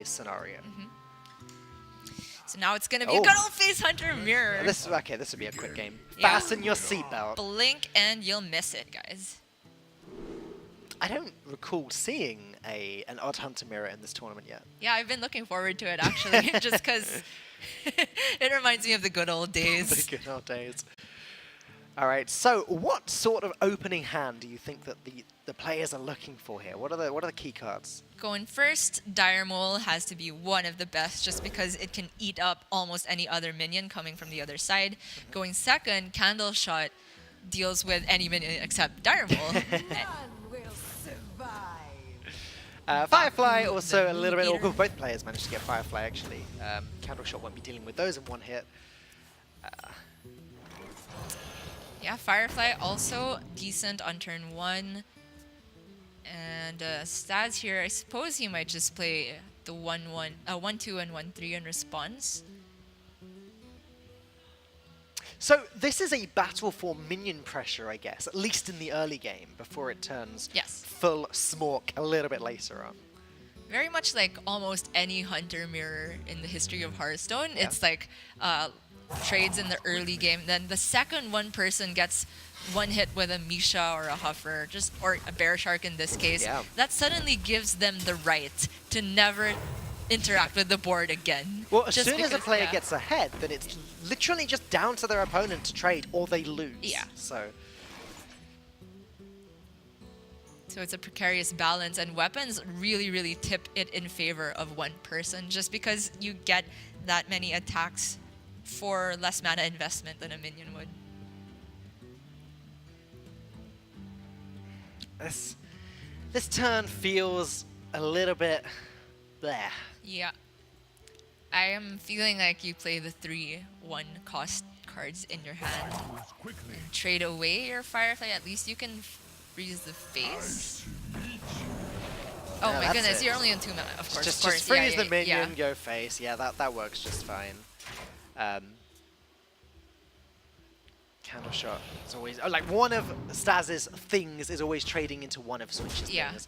scenario. So now it's going to be a good old face hunter mirror. This would be a quick game. Fasten your seatbelt. Blink and you'll miss it, guys. I don't recall seeing an odd hunter mirror in this tournament yet. Yeah, I've been looking forward to it actually, just because it reminds me of the good old days. The good old days. All right, so what sort of opening hand do you think that the players are looking for here? What are the key cards? Going first, Dire Mole has to be one of the best just because it can eat up almost any other minion coming from the other side. Going second, Candle Shot deals with any minion except Dire Mole. Firefly also a little bit awkward. Both players managed to get Firefly actually. Candle Shot won't be dealing with those in one hit. Yeah, Firefly also decent on turn 1. And Staz here, I suppose he might just play the 1-2 and 1-3 in response. So this is a battle for minion pressure, I guess, at least in the early game, before it turns full smork a little bit later on. Very much like almost any hunter mirror in the history of Hearthstone. Yeah. It's like trades in the early game, then the second one person gets one hit with a Misha or a Huffer, or a Bear Shark in this case, that suddenly gives them the right to never interact with the board again. Well, as soon as a player gets ahead, then it's literally just down to their opponent to trade, or they lose. Yeah. So it's a precarious balance, and weapons really, really tip it in favor of one person, just because you get that many attacks for less mana investment than a minion would. This turn feels a little bit bleh. Yeah. I am feeling like you play the 3-1 cost cards in your hand and trade away your Firefly. At least you can freeze the face. Oh my goodness, you're only on 2 mana, of course. Just freeze the minion, go face. Yeah, that works just fine. Candle Shot is always like one of Staz's things is always trading into one of Switch's things.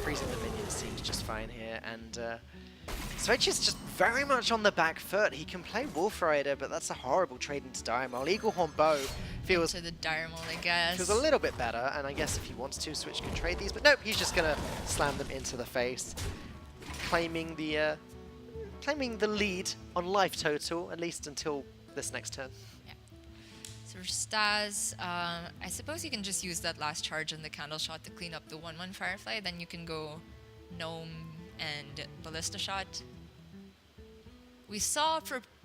Freezing the minion seems just fine here, and Switch is just very much on the back foot. He can play Wolf Rider, but that's a horrible trade into Dire Mole. Eaglehorn Bow feels into the Dire Mole, I guess. Feels a little bit better, and I guess if he wants to, Switch can trade these, but nope, he's just gonna slam them into the face, claiming the lead on life total, at least until this next turn. So for Staz, I suppose you can just use that last charge in the Candle Shot to clean up the 1-1 Firefly, then you can go Gnome and Ballista Shot. We saw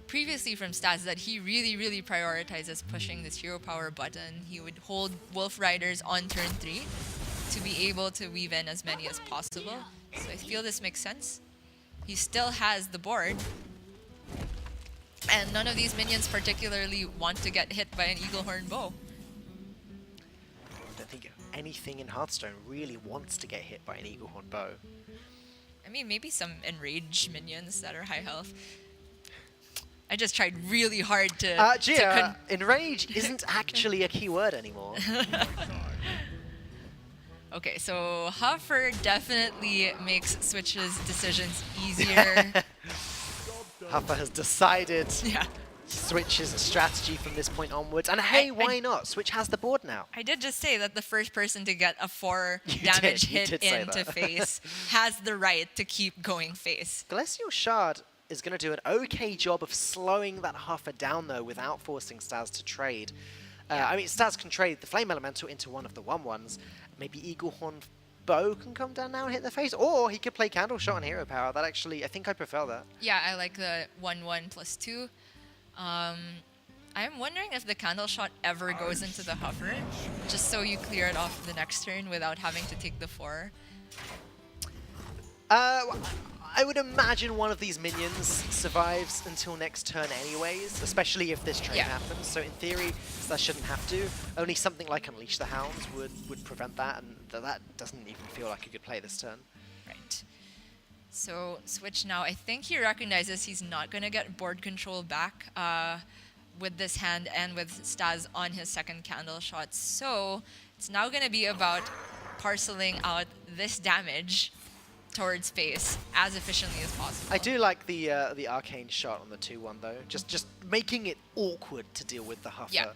previously from Staz that he really, really prioritizes pushing this hero power button. He would hold Wolf Riders on turn 3 to be able to weave in as many as possible. So I feel this makes sense. He still has the board. And none of these minions particularly want to get hit by an Eaglehorn Bow. I don't think anything in Hearthstone really wants to get hit by an Eaglehorn Bow. I mean, maybe some Enrage minions that are high health. I just tried really hard to... Gia, Enrage isn't actually a keyword anymore. Okay, so Huffer definitely makes Switch's decisions easier. Huffer has decided Switch's strategy from this point onwards. And hey, why not? Switch has the board now. I did just say that the first person to get a 4 damage hit into face has the right to keep going face. Glacial Shard is going to do an okay job of slowing that Huffer down, though, without forcing Staz to trade. I mean, Staz can trade the Flame Elemental into one of the 1-1s. Maybe Eaglehorn Bow can come down now and hit the face, or he could play Candle Shot on Hero Power. That actually, I think I prefer that. Yeah, I like the 1-1+2. I'm wondering if the Candle Shot ever goes into the Huffer, just so you clear it off the next turn without having to take the 4. I would imagine one of these minions survives until next turn anyways, especially if this trade happens. So in theory, that shouldn't have to. Only something like Unleash the Hounds would prevent that, and that doesn't even feel like a good play this turn. Right. So Switch now, I think he recognizes he's not going to get board control back with this hand and with Staz on his second Candle Shot. So it's now going to be about parceling out this damage towards face as efficiently as possible. I do like the arcane shot on the 2-1 though. Just making it awkward to deal with the Huffer. Yeah.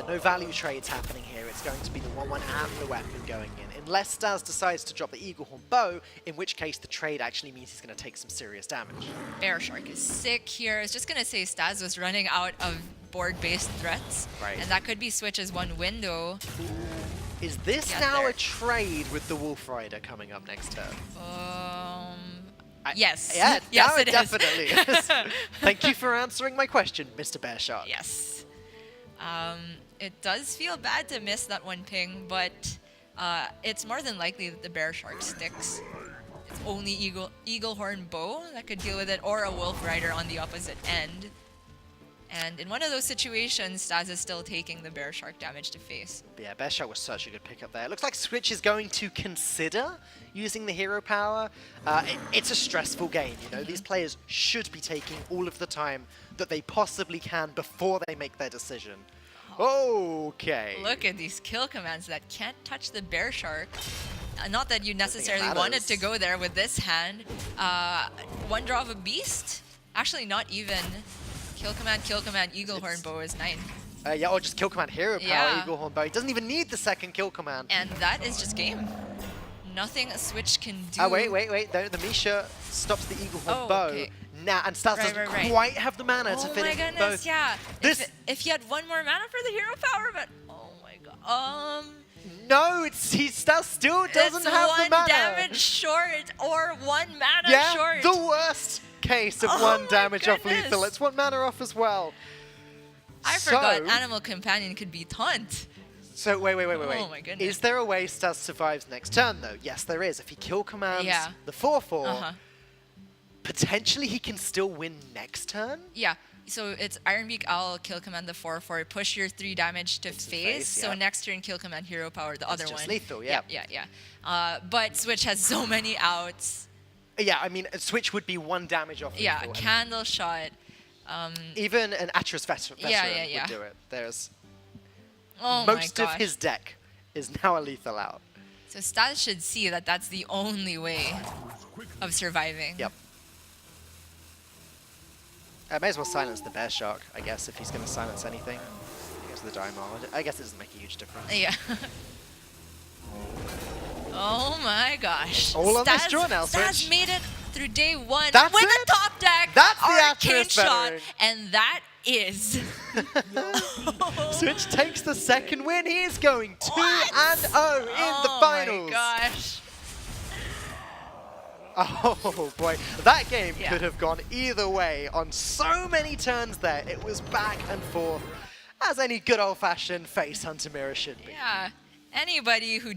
No value trades happening here. It's going to be the 1-1 and the weapon going in. Unless Staz decides to drop the Eaglehorn bow, in which case the trade actually means he's going to take some serious damage. Bear Shark is sick here. I was just going to say Staz was running out of board-based threats. Right. And that could be Switch's one window. Is this Get now there. a trade with the Wolf Rider coming up next turn? Yes. Yeah, yes, now it is. definitely is. Thank you for answering my question, Mr. Bear Shark. Yes. It does feel bad to miss that one ping, but it's more than likely that the Bear Shark sticks. It's only Eaglehorn Bow that could deal with it, or a Wolf Rider on the opposite end. And in one of those situations, Staz is still taking the Bear Shark damage to face. Yeah, Bear Shark was such a good pickup there. It looks like Switch is going to consider using the hero power. It's a stressful game, you know. These players should be taking all of the time that they possibly can before they make their decision. Okay. Look at these kill commands that can't touch the Bear Shark. Not that you it necessarily matters. wanted to go there with this hand. One draw of a beast? Actually, not even. Kill command, Eaglehorn Bow is 9. Yeah, or just kill command hero power, Yeah. Eaglehorn bow. He doesn't even need the second kill command. And that is just game. Nothing a Switch can do. Oh, wait. The Misha stops the Eaglehorn bow. Okay. Nah, and Staz doesn't quite have the mana to Oh fit my in goodness, both. yeah. This- If he had one more mana for the hero power, but oh my god. No, Staz still doesn't it's have one the mana. damage short or one mana Yeah, short. the worst case of Oh one my damage off goodness. lethal. It's one mana off as well. I forgot Animal Companion could be taunt. So wait. Oh my goodness. Is there a way Staz survives next turn though? Yes, there is. If he kill commands the 4/4, potentially he can still win next turn. Yeah. So it's Ironbeak Owl, kill command the 4/4, push your 3 damage to face. So yeah. next turn, kill command hero power, the other just one. lethal, yeah. Yeah. But Switch has so many outs. Yeah, I mean, a Switch would be 1 damage off Yeah, lethal. candle shot. Even an Atris veteran Yeah. would do it. There's Oh most my of gosh. his deck is now a lethal out. So Staz should see that that's the only way of surviving. Yep. I may as well silence the Bear Shark, I guess, if he's going to silence anything. I guess the Diamond. I guess it doesn't make a huge difference. Yeah. Oh my gosh. All on this draw now, Staz Switch. made it through day 1 That's with it? a top deck. That's the arcane Atris shot, veteran. and that is Switch takes the second win. He is going 2-0 in the Oh finals. my gosh. Oh boy, that game Yeah. could have gone either way on so many turns there. It was back and forth, as any good old-fashioned face hunter mirror should be. Yeah. Anybody who